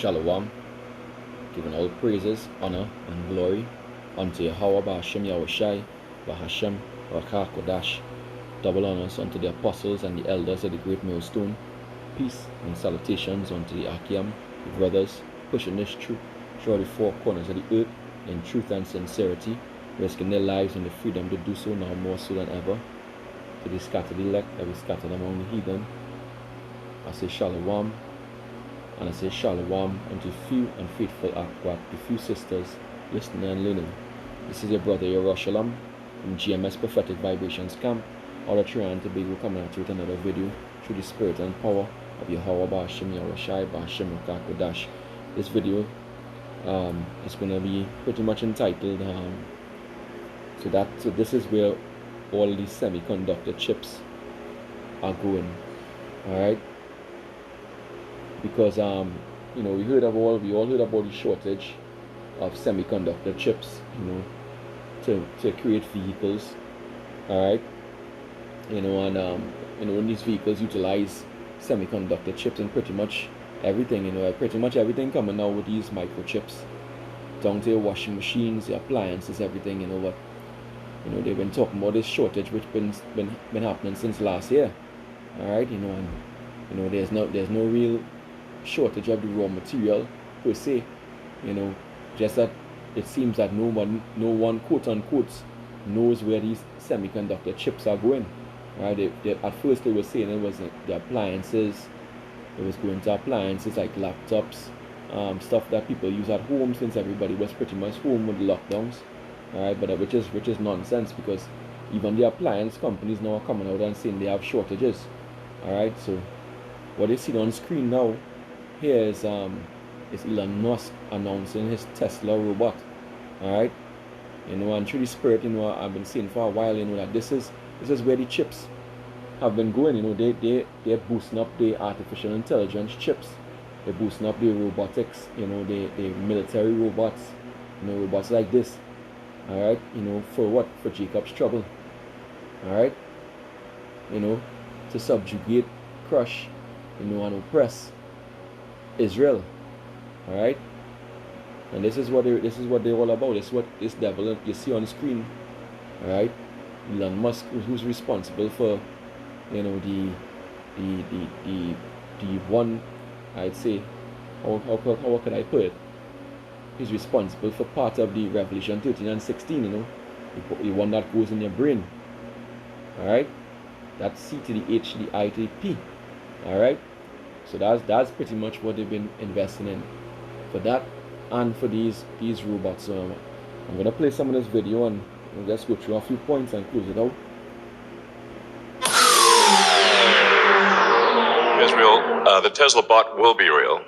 Shalom, giving all praises, honor, and glory unto Yahweh Ba'Hashem Yahushai, Ba'Hashem, Rakah Kodash. Double honors unto the apostles and the elders of the great millstone. Peace and salutations unto the Akim, the brothers, pushing this truth through the four corners of the earth in truth and sincerity, risking their lives and the freedom to do so now more so than ever. To the scattered elect that we scattered among the heathen, I say Shalom. And I say Shalom unto few and faithful Akwat, the few sisters listening and learning. This is your brother Yerushalayim from GMS Prophetic Vibrations Camp. All that you're to be coming out with another video through the spirit and power of Yahweh Ba'Hashem Yahushai Ba'Hashem Rakah Kodash. This video is going to be pretty much entitled so this is where all these semiconductor chips are going. Alright? Because we all heard about the shortage of semiconductor chips, to create vehicles. Alright. And these vehicles utilize semiconductor chips and pretty much everything, pretty much everything coming out with these microchips. Down to your washing machines, your appliances, everything, but they've been talking about this shortage which been happening since last year. Alright, there's no real shortage of the raw material per se, just that it seems that no one quote unquote knows where these semiconductor chips are going. Right? At first they were saying it was the appliances, it was going to appliances like laptops, stuff that people use at home since everybody was pretty much home with the lockdowns. Alright, but which is nonsense, because even the appliance companies now are coming out and saying they have shortages. Alright, so what you see on screen now here is Elon Musk announcing his Tesla robot. Alright, and through the spirit, I've been saying for a while, that this is where the chips have been going. They're boosting up the artificial intelligence chips, they're boosting up the robotics, the military robots, robots like this. Alright, for what? For Jacob's trouble. Alright, to subjugate, crush, and oppress Israel. Alright, and this is what they're all about. This is what this devil you see on the screen. Alright, Elon Musk, who's responsible for the one, I'd say, how could I put it? He's responsible for part of the Revelation 13 and 16, the one that goes in your brain. Alright, that's C to the H to the I to the P. Alright, so that's pretty much what they've been investing in for that and for these robots. So I'm gonna play some of this video and we'll just go through a few points and close it out. Israel, the Tesla bot will be real.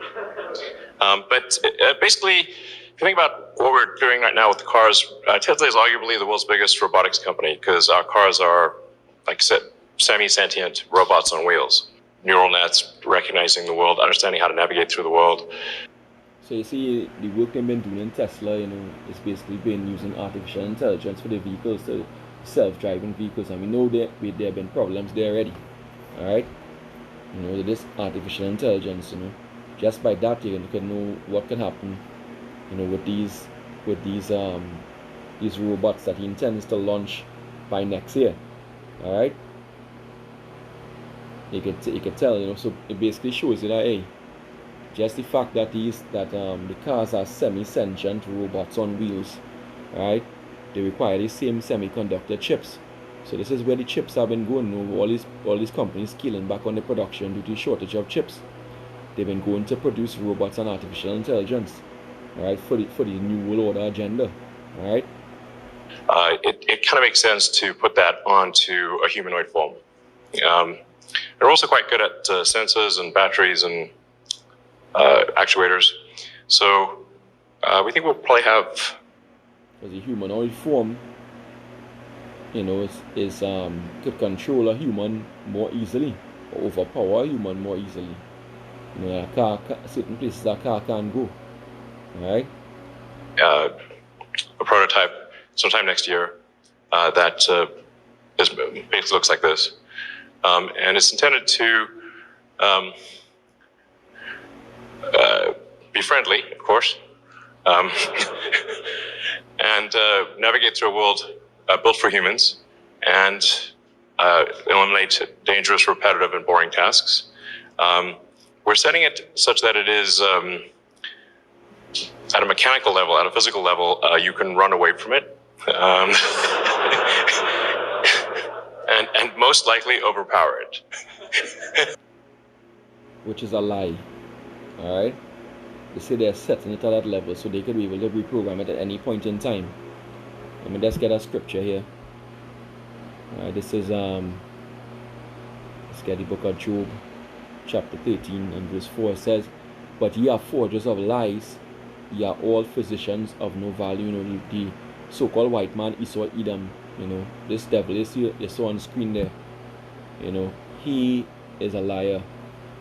But basically, if you think about what we're doing right now with the cars, Tesla is arguably the world's biggest robotics company, because our cars are, like I said, semi-sentient robots on wheels. Neural nets recognizing the world, understanding how to navigate through the world. So you see, the work they've been doing in Tesla, is basically been using artificial intelligence for the vehicles, the self-driving vehicles, and we know there have been problems there already. Alright? This artificial intelligence, just by that you can know what can happen, with these robots that he intends to launch by next year. Alright? You can tell, so it basically shows you that, hey, just the fact that the cars are semi-sentient robots on wheels, right? They require the same semiconductor chips. So this is where the chips have been going. All these companies scaling back on the production due to shortage of chips. They've been going to produce robots and artificial intelligence, right, for the new world order agenda, right? It kind of makes sense to put that onto a humanoid form. They're also quite good at sensors and batteries and actuators. So we think we'll probably have... As a humanoid form, could control a human more easily, or overpower a human more easily. A car, certain places a car can't go. Alright? A prototype sometime next year that basically looks like this. And it's intended to be friendly, of course, um, and navigate through a world built for humans, and eliminate dangerous, repetitive, and boring tasks. We're setting it such that it is at a mechanical level, at a physical level, you can run away from it. And most likely overpower it. Which is a lie. Alright? They say they're setting it at that level so they could be able to reprogram it at any point in time. Let me just get a scripture here. Alright, this is let's get the book of Job, chapter 13 and verse 4. It says, "But ye are forgers of lies, ye are all physicians of no value." You know, the so-called white man, Esau Edom, you know, this devil you saw on the screen there, you know, he is a liar.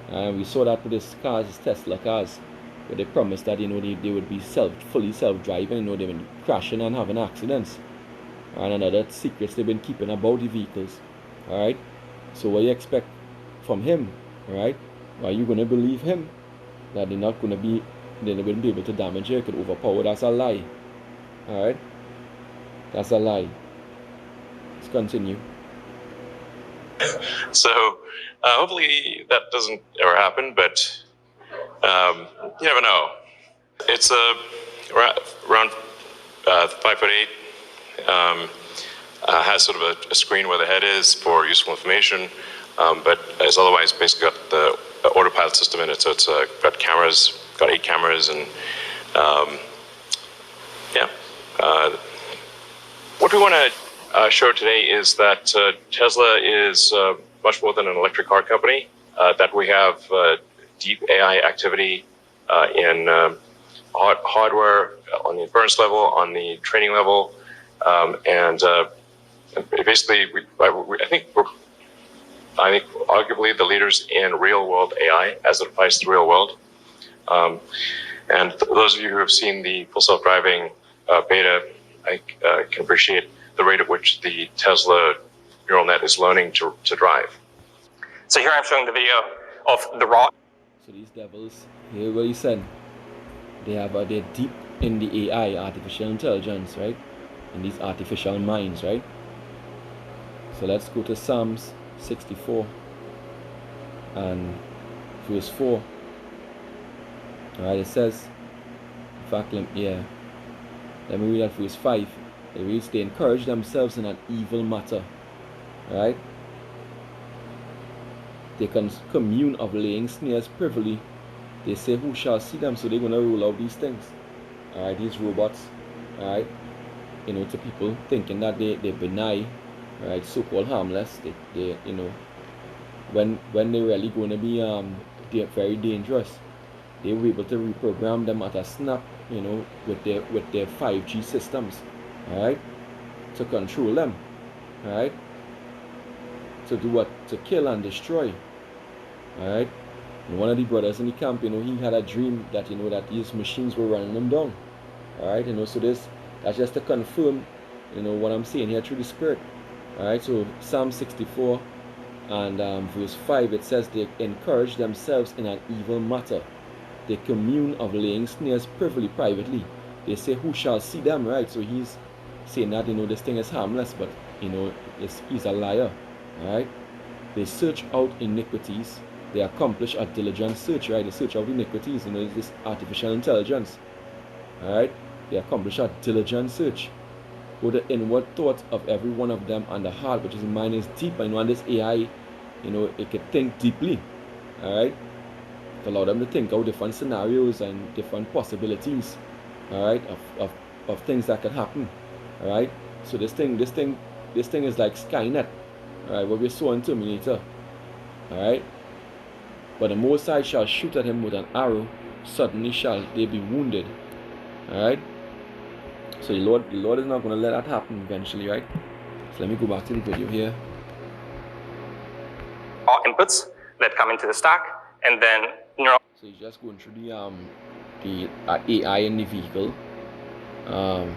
And we saw that with his cars, his Tesla cars, where they promised that, you know, they would be fully self-driving, you know, they would be crashing and having accidents. And another secrets they've been keeping about the vehicles. Alright? So what you expect from him? Alright? Are you gonna believe him? That they're not gonna be able to damage you, could overpower? That's a lie. Alright? That's a lie. Let's continue. So hopefully that doesn't ever happen, but you never know. It's around 5'8". Has sort of a screen where the head is for useful information, but it's otherwise basically got the autopilot system in it. So it's got cameras, got 8 cameras, and yeah. What we want to show today is that Tesla is much more than an electric car company. That we have deep AI activity in hardware, on the inference level, on the training level, and basically, I think arguably the leaders in real-world AI as it applies to the real world. And those of you who have seen the full self-driving beta, I can appreciate the rate at which the Tesla neural net is learning to drive. So here I'm showing the video of the raw. So these devils, here what you said, they're deep in the AI, artificial intelligence, right? In these artificial minds, right? So let's go to Psalms 64 and verse 4. Alright, it says, in fact, let me read that verse 5. It reads, "They encourage themselves in an evil matter." Alright? They can commune of laying snares privily. They say, "Who shall see them?" So they're going to roll out these things. Alright, these robots. Alright? You know, to people thinking that they're benign, right, so-called harmless. They you know, when they're really going to be they're very dangerous. They were able to reprogram them at a snap, you know, with their 5G systems, alright, to control them, alright, to do what? To kill and destroy, alright. And one of the brothers in the camp, you know, he had a dream that, you know, that these machines were running them down, alright, you know. So that's just to confirm, you know, what I'm saying here through the Spirit. Alright, so Psalm 64 and verse 5, it says, "They encourage themselves in an evil matter. They commune of laying snares privily, privately. They say, who shall see them?" Right? So he's saying that, you know, this thing is harmless, but, you know, he's a liar. Alright? They search out iniquities. They accomplish a diligent search, right? They search out iniquities, you know, this artificial intelligence. Alright? They accomplish a diligent search. With the inward thought of every one of them, and the heart, which is the mind, is deep. And when this AI, you know, it can think deeply. Alright? To allow them to think out different scenarios and different possibilities. Alright? Of things that could happen. Alright? So this thing is like Skynet. Alright, what we saw in Terminator. Alright? But the Most High shall shoot at him with an arrow, suddenly shall they be wounded. Alright? So the Lord is not going to let that happen eventually, right? So let me go back to the video here. All inputs that come into the stack, and then neural. So you're just going through the AI in the vehicle. I'm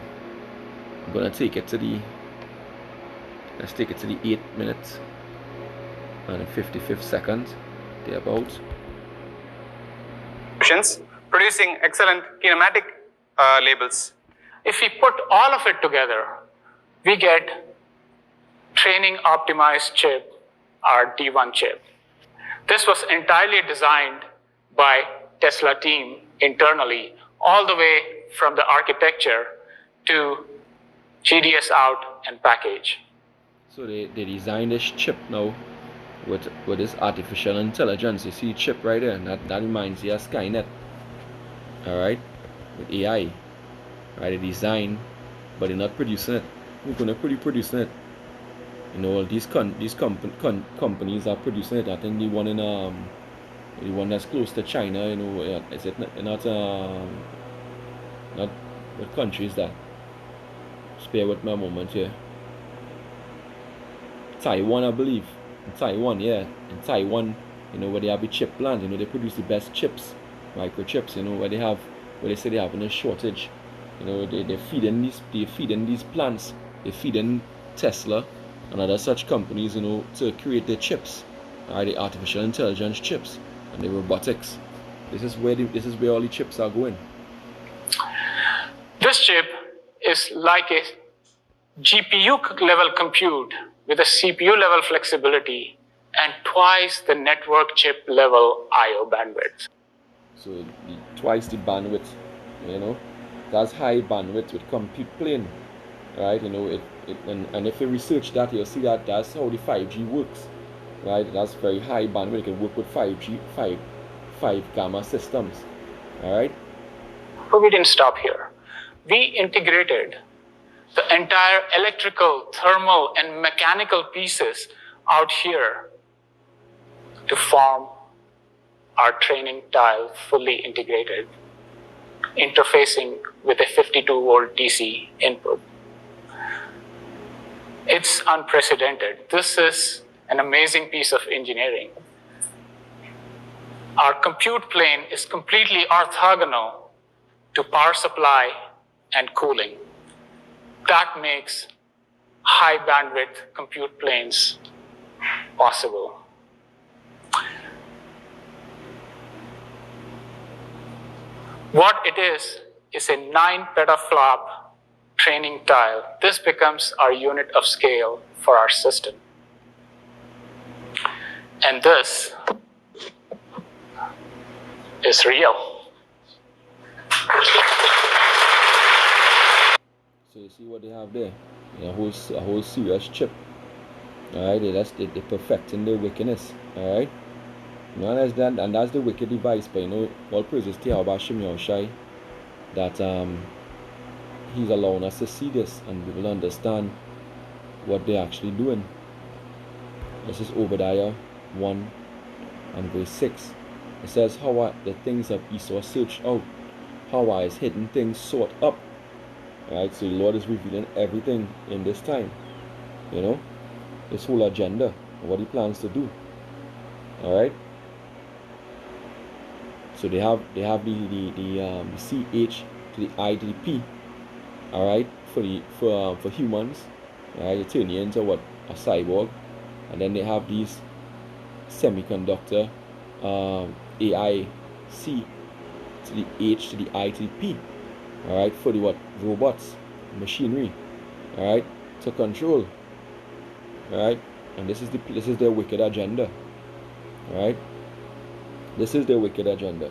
gonna take it to the. Let's take it to the 8 minutes and the 55th second, thereabouts. producing excellent kinematic labels. If we put all of it together, we get training optimized chip, our D1 chip. This was entirely designed by Tesla team internally, all the way from the architecture to GDS out and package. So they designed this chip now with this artificial intelligence. You see chip right there, and that reminds you of Skynet. Alright? With AI. Right? They design, but they're not producing it. Who's gonna be producing it? You know, these companies are producing it. I think the one in the one that's close to China, you know, is it not what country is that? Spare with me a moment here. Taiwan, I believe. In Taiwan, yeah. In Taiwan, you know, where they have the chip plant, you know, they produce the best chips, microchips, you know, where they say they have a shortage. You know, they feed in these plants, they feed in Tesla and other such companies, you know, to create their chips. The artificial intelligence chips and the robotics. This is where all the chips are going. This chip is like a GPU level compute with a CPU level flexibility and twice the network chip level I/O bandwidth. So twice the bandwidth, you know, that's high bandwidth with compute plane, right? You know, and if you research that, you'll see that that's how the 5G works, right? That's very high bandwidth. It can work with 5G, 5 gamma systems, all right? But we didn't stop here. We integrated the entire electrical, thermal, and mechanical pieces out here to form our training tile fully integrated, interfacing with a 52-volt DC input. It's unprecedented. This is an amazing piece of engineering. Our compute plane is completely orthogonal to power supply and cooling. That makes high bandwidth compute planes possible. What it is a 9 petaflop training tile. This becomes our unit of scale for our system. And this is real. So you see what they have there? A whole serious chip. Alright, they're perfecting their wickedness. Alright? And that's the wicked device, but you know, all praises to Yahweh Shem Yahushai that he's allowing us to see this and we will understand what they're actually doing. This is Obadiah 1 and verse 6. It says, how are the things of Esau searched out? How are his hidden things sought up? Right, so the Lord is revealing everything in this time. You know, this whole agenda, what he plans to do. Alright. So they have the CH to the I to the P. Alright, for humans. Alright, you turn you into what? A cyborg. And then they have these semiconductor AI C to the H to the I to the P. Alright, for the what? Robots, machinery, alright, to control. Alright, and this is their wicked agenda. Alright, this is their wicked agenda.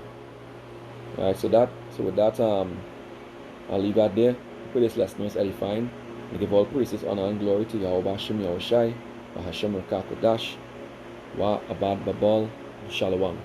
Alright, so with that I'll leave that there. For this lesson was edifying. I give all praises, honor, and glory to Yahweh Hashem Yahushai, Bahashem Rakakodash, Wa Abad Babal, Shalom.